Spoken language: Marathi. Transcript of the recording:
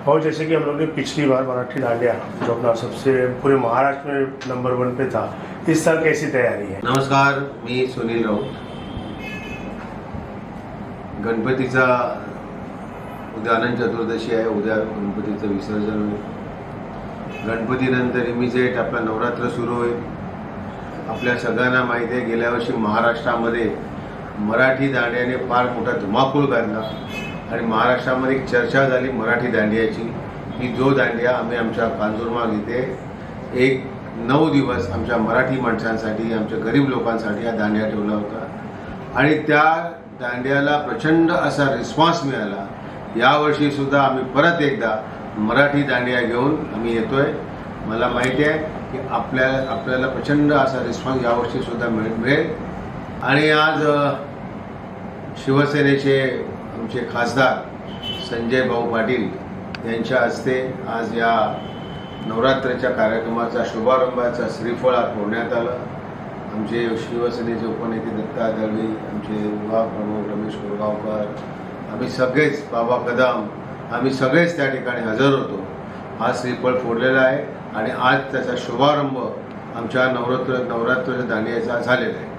और जैसे कि हम लोग ने पिछली बार मराठी डांडिया जो अपना सबसे पूरे महाराष्ट्र में नंबर 1 पे था, इस साल कैसी तैयारी है? नमस्कार, मी सुनील राऊत. गणपतीचा उद्या अनंत चतुर्दशी आहे. उद्या गणपतीचं विसर्जन होईल. गणपतीनंतर इमिजिएट आपला नवरात्र सुरू होईल. आपल्या सगळ्यांना माहिती आहे, गेल्या वर्षी महाराष्ट्रामध्ये मराठी दांडियाने फार मोठा धुमाकूळ घातला आणि महाराष्ट्रामध्ये एक चर्चा झाली मराठी दांडियाची, की जो दांडिया आम्ही आमच्या कांजूरमार्ग इथे 9 दिवस आमच्या मराठी माणसांसाठी, आमच्या गरीब लोकांसाठी हा दांडिया ठेवला होता आणि त्या दांडियाला प्रचंड असा रिस्पॉन्स मिळाला. यावर्षी सुद्धा आम्ही परत एकदा मराठी दांडिया घेऊन आम्ही येतोय. मला माहिती आहे की आपल्याला प्रचंड असा रिस्पॉन्स यावर्षी सुद्धा मिळेल. आणि आज शिवसेनेचे आमचे खासदार संजय भाऊ पाटील यांच्या हस्ते आज या नवरात्राच्या कार्यक्रमाचा शुभारंभाचा श्रीफळ फोडण्यात आलं. आमचे शिवसेनेचे उपनेते दत्ता दळवी, आमचे युवा प्रमुख रमेश कोरगावकर, आम्ही सगळेच, बाबा कदम, आम्ही सगळेच त्या ठिकाणी हजर होतो. हा श्रीफळ फोडलेला आहे आणि आज त्याचा शुभारंभ आमच्या नवरात्र दांडियाचा झालेला आहे.